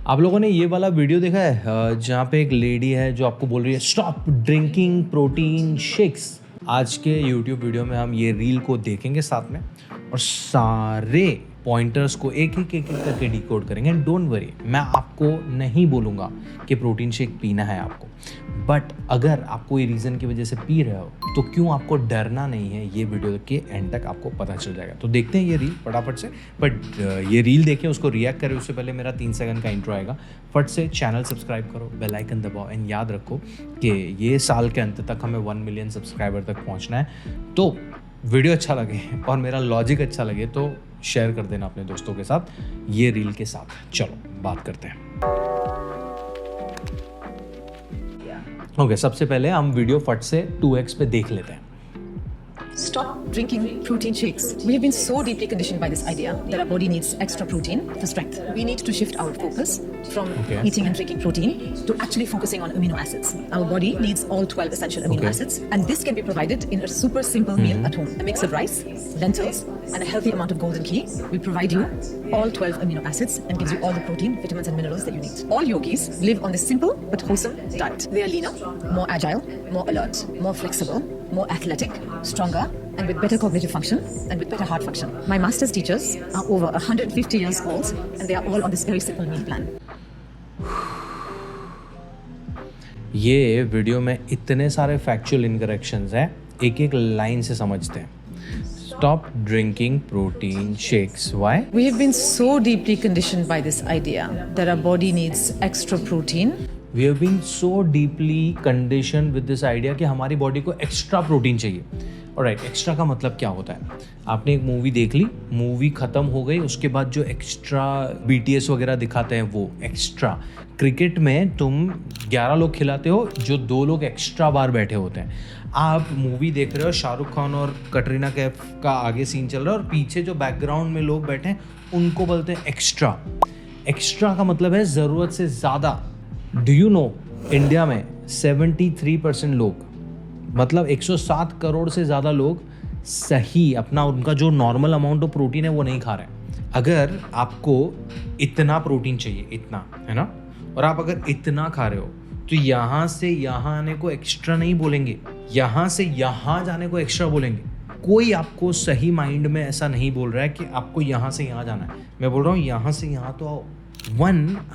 आप लोगों ने ये वाला वीडियो देखा है जहाँ पे एक लेडी है जो आपको बोल रही है स्टॉप ड्रिंकिंग प्रोटीन शेक्स। आज के यूट्यूब वीडियो में हम ये रील को देखेंगे साथ में और सारे पॉइंटर्स को एक एक करके डिकोड करेंगे। एंड डोंट वरी, मैं आपको नहीं बोलूँगा कि प्रोटीन शेक पीना है आपको, बट अगर आपको ये रीज़न की वजह से पी रहे हो तो क्यों आपको डरना नहीं है, ये वीडियो के एंड तक आपको पता चल जाएगा। तो देखते हैं ये रील फटाफट से। बट ये रील देखें, उसको रिएक्ट करें उससे पहले मेरा 3 सेकंड का इंट्रो आएगा। फट से चैनल सब्सक्राइब करो, बेल आइकन दबाओ एंड याद रखो कि ये साल के अंत तक हमें 1 मिलियन सब्सक्राइबर तक पहुँचना है। तो वीडियो अच्छा लगे और मेरा लॉजिक अच्छा लगे तो शेयर कर देना अपने दोस्तों के साथ ये रील के साथ। चलो बात करते हैं। ओके, सबसे पहले हम वीडियो फट से 2x पे देख लेते हैं। Stop drinking protein shakes. We have been so deeply conditioned by this idea that our body needs extra protein for strength. We need to shift our focus from eating and drinking protein to actually focusing on amino acids. Our body needs all 12 essential amino acids, and this can be provided in a super simple meal at home. A mix of rice, lentils, and a healthy amount of golden ghee will provide you all 12 amino acids and gives you all the protein, vitamins, and minerals that you need. All yogis live on this simple but wholesome diet. They are leaner, more agile, more alert, more flexible, more athletic, stronger, and with better cognitive function and with better heart function. My master's teachers are over 150 years old and they are all on this very simple meal plan. ये video में इतने सारे factual इनकरेक्शंस हैं, एक एक line से समझते हैं। Stop drinking protein shakes. Why? We have been so deeply conditioned by this idea that our body needs extra protein. We have been so deeply conditioned with this idea कि हमारी body को extra protein चाहिए। Alright, extra का मतलब क्या होता है? आपने एक मूवी देख ली, मूवी ख़त्म हो गई, उसके बाद जो एक्स्ट्रा BTS वगैरह दिखाते हैं वो एक्स्ट्रा। क्रिकेट में तुम 11 लोग खिलाते हो, जो 2 लोग एक्स्ट्रा बार बैठे होते हैं। आप मूवी देख रहे हो, शाहरुख खान और कटरीना कैफ का आगे सीन चल रहा है और पीछे जो बैकग्राउंड में लोग बैठे हैं उनको बोलते हैं एक्स्ट्रा। एक्स्ट्रा का मतलब है ज़रूरत से ज़्यादा। डू यू नो, इंडिया में 73% लोग, मतलब 107 करोड़ से ज़्यादा लोग सही अपना उनका जो नॉर्मल अमाउंट ऑफ प्रोटीन है वो नहीं खा रहे हैं। अगर आपको इतना प्रोटीन चाहिए, इतना है ना, और आप अगर इतना खा रहे हो तो यहाँ से यहाँ आने को एक्स्ट्रा नहीं बोलेंगे, यहाँ से यहाँ जाने को एक्स्ट्रा बोलेंगे। कोई आपको सही माइंड में ऐसा नहीं बोल रहा है कि आपको यहाँ से यहाँ जाना है। मैं बोल रहा हूँ यहाँ से यहाँ तो आओ।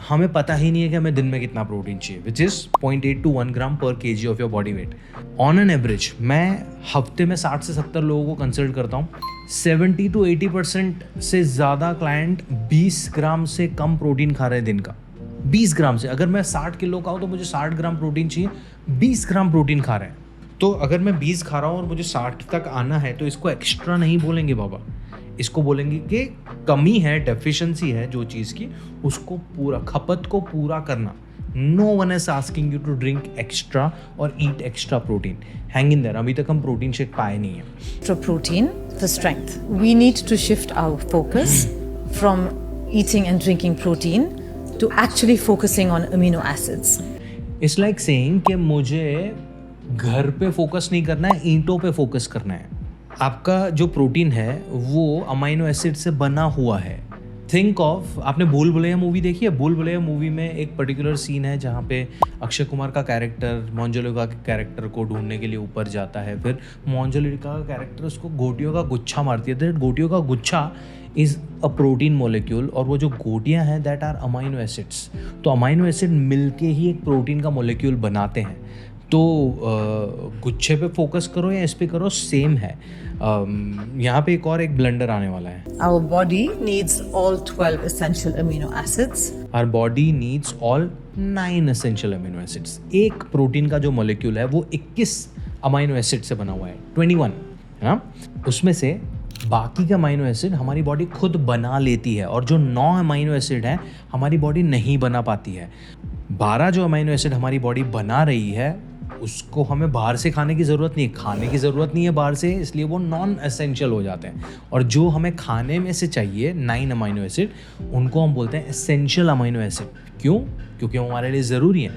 हमें पता ही नहीं है कि हमें दिन में कितना प्रोटीन चाहिए, विच इज़ 0.8 to 1 ग्राम पर kg of your body wait. On an average मैं हफ्ते में 60 से 70 लोगों को कंसल्ट करता हूँ। 70 to 80% से ज़्यादा क्लाइंट 20 ग्राम से कम प्रोटीन खा रहे हैं दिन का। 20 ग्राम से, अगर मैं 60 किलो का हूँ तो मुझे 60 ग्राम प्रोटीन चाहिए, 20 ग्राम प्रोटीन खा रहे हैं। तो अगर मैं 20 खा रहा हूँ और मुझे 60 तक आना है तो इसको एक्स्ट्रा नहीं बोलेंगे बाबा, इसको बोलेंगे कि कमी है, डेफिशिएंसी है जो चीज़ की, उसको पूरा, खपत को पूरा करना। No one is asking you to drink extra और eat extra protein. Hang in there, अभी तक हम प्रोटीन शेक पाए नहीं है। Extra protein for strength. We need to shift our focus from eating and drinking protein to actually focusing on amino acids. It's like saying कि मुझे घर पे फोकस नहीं करना है, ईंटों पे फोकस करना है। आपका जो प्रोटीन है वो अमाइनो एसिड से बना हुआ है। थिंक ऑफ, आपने भूल भुलैया मूवी देखी है? भूल भुलैया मूवी में एक पर्टिकुलर सीन है जहाँ पे अक्षय कुमार का कैरेक्टर मोंजोलिका के कैरेक्टर को ढूंढने के लिए ऊपर जाता है। फिर मोंजोलिका का कैरेक्टर उसको गोटियों का गुच्छा मारती है। दैट गोटियों का गुच्छा इज़ अ प्रोटीन मोलिक्यूल, और वो जो गोटियाँ हैं दैट आर अमाइनो एसिड्स। तो अमाइनो एसिड मिलके ही एक प्रोटीन का मोलिक्यूल बनाते हैं। तो गुच्छे पे फोकस करो या इस पे करो, सेम है। यहाँ पे एक ब्लंडर आने वाला है। Our body needs all 12 essential amino acids. Our body needs all 9 essential amino acids. एक प्रोटीन का जो मॉलिक्यूल है वो 21 अमाइनो एसिड से बना हुआ है, 21 है ना। उसमें से बाकी के अमाइनो एसिड हमारी बॉडी खुद बना लेती है, और जो 9 अमाइनो एसिड हैं हमारी बॉडी नहीं बना पाती है। 12 जो अमाइनो एसिड हमारी बॉडी बना रही है उसको हमें बाहर से खाने की ज़रूरत नहीं है, खाने की ज़रूरत नहीं है बाहर से, इसलिए वो नॉन एसेंशियल हो जाते हैं। और जो हमें खाने में से चाहिए 9 अमाइनो एसिड, उनको हम बोलते हैं एसेंशियल अमाइनो एसिड। क्यों? क्योंकि वो हमारे लिए ज़रूरी है।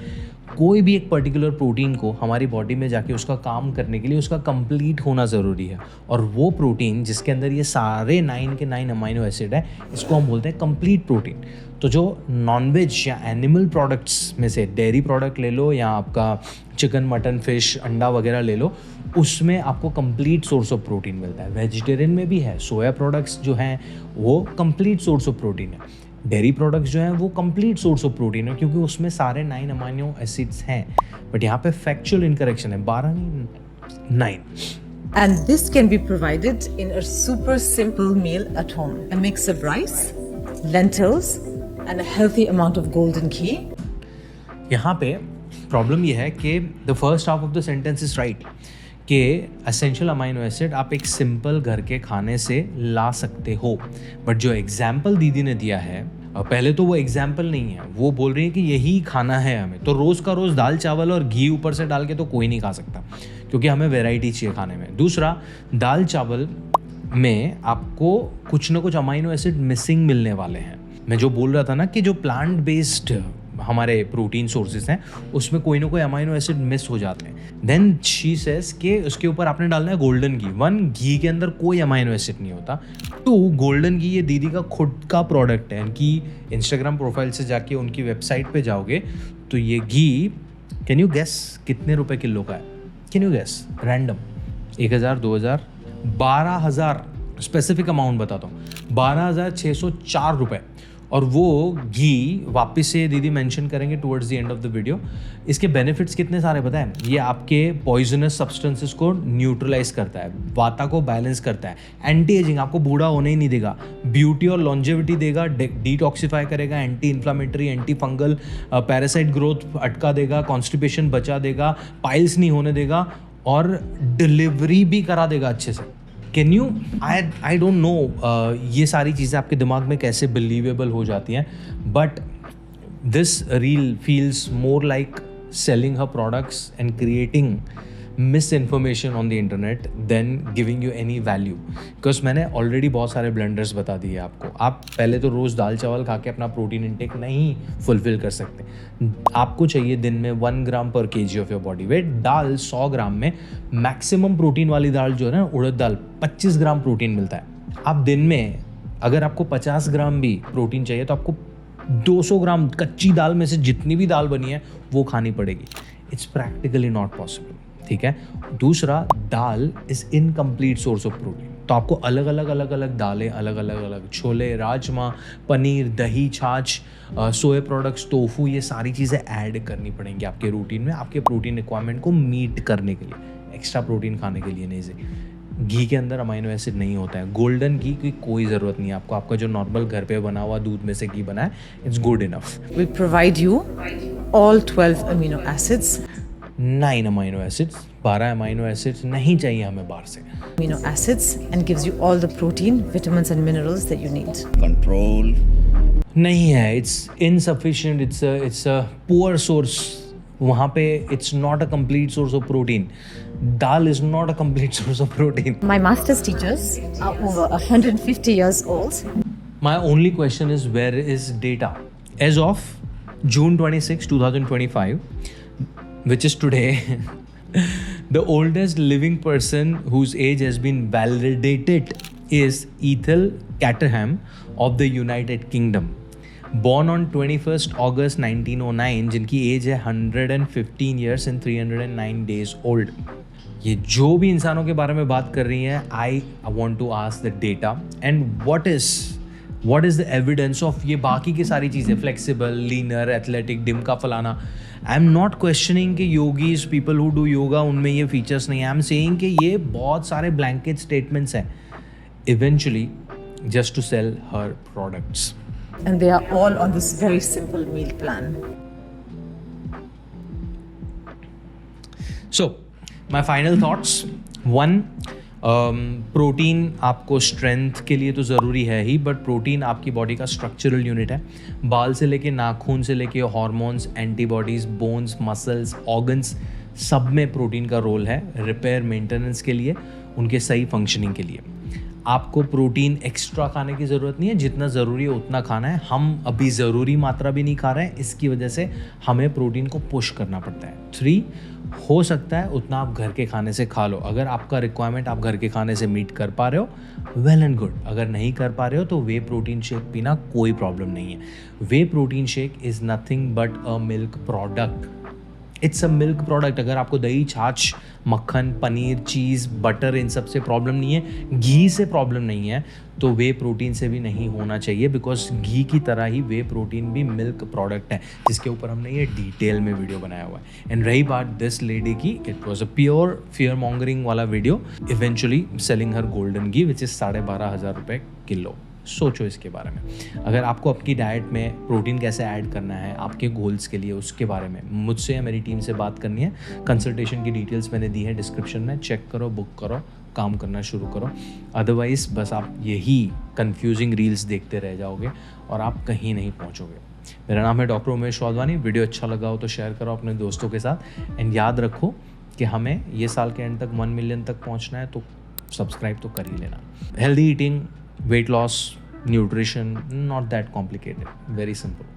कोई भी एक पर्टिकुलर प्रोटीन को हमारी बॉडी में जाके उसका काम करने के लिए उसका कंप्लीट होना ज़रूरी है, और वो प्रोटीन जिसके अंदर ये सारे 9 के 9 अमाइनो एसिड है, इसको हम बोलते हैं कंप्लीट प्रोटीन। तो जो नॉनवेज या एनिमल प्रोडक्ट्स में से डेयरी प्रोडक्ट ले लो या आपका चिकन, मटन, फिश, अंडा वगैरह ले लो, उसमें आपको कंप्लीट सोर्स ऑफ प्रोटीन मिलता है। वेजिटेरियन में भी है, सोया प्रोडक्ट्स जो हैं वो कंप्लीट सोर्स ऑफ प्रोटीन है। डेयरी प्रोडक्ट्स जो हैं वो कंप्लीट सोर्स ऑफ प्रोटीन है, क्योंकि उसमें सारे 9 अमाइनो एसिड्स हैं। बट यहाँ पे फैक्चुअल इनकरेक्शन है, 12 नहीं 9। And this can be provided in a super simple meal at home. A mix of rice, lentils, and a healthy amount of golden ghee. यहाँ पे प्रॉब्लम ये है कि the first half of the sentence is right कि essential amino acid आप एक simple घर के खाने से ला सकते हो, बट जो एग्जाम्पल दीदी ने दिया है, पहले तो वो एग्जाम्पल नहीं है, वो बोल रही है कि यही खाना है हमें, तो रोज़ का रोज़ दाल चावल और घी ऊपर से डाल के तो कोई नहीं खा सकता, क्योंकि हमें वैरायटी चाहिए खाने में। दूसरा, दाल चावल में आपको कुछ ना कुछ अमाइनो एसिड मिसिंग मिलने वाले हैं। मैं जो बोल रहा था ना कि जो प्लांट बेस्ड हमारे प्रोटीन सोर्सेज हैं उसमें कोई ना कोई अमाइनो एसिड मिस हो जाते हैं। देन शी सेज कि उसके ऊपर आपने डालना है गोल्डन घी। 1, घी के अंदर कोई अमाइनो एसिड नहीं होता। 2, गोल्डन घी ये दीदी का खुद का प्रोडक्ट है। इनकी इंस्टाग्राम प्रोफाइल से जाके उनकी वेबसाइट पे जाओगे तो ये घी, कैन यू गेस कितने रुपए किलो का है? Can you guess? Random 1000, 2000, 12000, specific amount बताता हूँ, 12604 रुपये। और वो घी वापस से दीदी मेंशन करेंगे towards the end of the video. इसके बेनिफिट्स कितने सारे पता है? ये आपके पॉइजनस सब्सटेंसेस को न्यूट्रलाइज करता है, वाता को बैलेंस करता है, एंटी एजिंग, आपको बूढ़ा होने ही नहीं देगा, ब्यूटी और लॉन्जेविटी देगा, डिटॉक्सिफाई करेगा, anti inflammatory, anti fungal, parasite growth अटका देगा, कॉन्स्टिपेशन बचा देगा, पाइल्स नहीं होने देगा, और डिलीवरी भी करा देगा अच्छे से। Can you, I don't know ये सारी चीज़ें आपके दिमाग में कैसे बिलीवेबल हो जाती हैं, but this reel feels more like selling her products and creating misinformation on the internet than giving you any value. Because मैंने ऑलरेडी बहुत सारे ब्लेंडर्स बता दिए आपको। आप पहले तो रोज़ दाल चावल खा के अपना प्रोटीन इंटेक नहीं फुलफिल कर सकते। आपको चाहिए दिन में 1 ग्राम पर kg of your body weight. दाल 100 ग्राम में मैक्सिमम प्रोटीन वाली दाल जो है ना, उड़द दाल, 25 ग्राम प्रोटीन मिलता है। आप दिन में अगर आपको 50 ग्राम भी प्रोटीन चाहिए तो आपको 200 ग्राम कच्ची दाल में से जितनी भी दाल बनी है वो खानी पड़ेगी। इट्स प्रैक्टिकली नॉट पॉसिबल, ठीक है। दूसरा, दाल is incomplete source of protein, तो आपको अलग अलग दालें, अलग छोले, राजमा, पनीर, दही, छाछ, सोया प्रोडक्ट्स, टोफू, ये सारी चीज़ें ऐड करनी पड़ेंगी आपके रूटीन में, आपके प्रोटीन रिक्वायरमेंट को मीट करने के लिए, एक्स्ट्रा प्रोटीन खाने के लिए नहीं से। घी के अंदर अमाइनो एसिड नहीं होता है। गोल्डन घी की कोई ज़रूरत नहीं है आपको, आपका जो नॉर्मल घर पे बना हुआ दूध में से घी बना है, it's good enough. We provide you all 12 amino acids. 9 amino acids, 12 amino acids नहीं चाहिए हमें बाहर से। Amino acids and gives you all the protein, vitamins and minerals that you need. Control. नहीं है, it's insufficient, it's a poor source. वहाँ पे it's not a complete source of protein. Dal is not a complete source of protein. My master's teachers are over 150 years old. My only question is, where is data? As of June 26, 2025, which is today, the oldest living person whose age has been validated is Ethel Caterham of the United Kingdom. Born on 21st August 1909, जिनकी as है 115 years and 309 days old. ये जो भी इंसानों के बारे में बात कर रही हैं, I want to ask the data and what is the evidence of ये बाकी की सारी चीज़ें, फ्लेक्सिबल, लीनर, एथलेटिक, डिम का फलाना। आई एम नॉट क्वेश्चनिंग कि yogis, people who do yoga, उनमें ये फीचर्स नहीं है। आई एम सेइंग कि ये बहुत सारे ब्लैंकेट स्टेटमेंट्स हैं, eventually just to sell her products. And they are all on this very simple meal plan. So, my final thoughts. 1, protein आपको स्ट्रेंथ के लिए तो ज़रूरी है ही, बट प्रोटीन आपकी बॉडी का स्ट्रक्चरल यूनिट है। बाल से लेके नाखून से लेके hormones, antibodies, bones, muscles, organs, सब में प्रोटीन का रोल है रिपेयर, मेंटेनेंस के लिए, उनके सही फंक्शनिंग के लिए। आपको प्रोटीन एक्स्ट्रा खाने की ज़रूरत नहीं है, जितना ज़रूरी है उतना खाना है। हम अभी ज़रूरी मात्रा भी नहीं खा रहे हैं, इसकी वजह से हमें प्रोटीन को पुश करना पड़ता है। 3, हो सकता है उतना आप घर के खाने से खा लो। अगर आपका रिक्वायरमेंट आप घर के खाने से मीट कर पा रहे हो, वेल एंड गुड। अगर नहीं कर पा रहे हो तो वे प्रोटीन शेक पीना कोई प्रॉब्लम नहीं है। Whey protein shake is nothing but a milk product. It's a milk product. अगर आपको दही, छाछ, मक्खन, पनीर, चीज़, बटर इन सब से प्रॉब्लम नहीं है, घी से प्रॉब्लम नहीं है, तो वे प्रोटीन से भी नहीं होना चाहिए, बिकॉज घी की तरह ही वे प्रोटीन भी मिल्क प्रोडक्ट है, जिसके ऊपर हमने ये डिटेल में वीडियो बनाया हुआ है। एंड रही बात दिस लेडी की, it was a pure fear mongering वाला video, eventually selling her golden ghee which is 12,500 रुपये किलो। सोचो इसके बारे में। अगर आपको आपकी डाइट में प्रोटीन कैसे ऐड करना है आपके गोल्स के लिए, उसके बारे में मुझसे या मेरी टीम से बात करनी है, कंसल्टेशन की डिटेल्स मैंने दी है डिस्क्रिप्शन में, चेक करो, बुक करो, काम करना शुरू करो। अदरवाइज़ बस आप यही कंफ्यूजिंग रील्स देखते रह जाओगे और आप कहीं नहीं पहुंचोगे। मेरा नाम है डॉक्टर उमेश वाधवानी। वीडियो अच्छा लगा हो तो शेयर करो अपने दोस्तों के साथ। एंड याद रखो कि हमें ये साल के एंड तक 1 मिलियन तक पहुंचना है, तो सब्सक्राइब तो कर ही लेना। Healthy eating, weight loss, nutrition, not that complicated, very simple.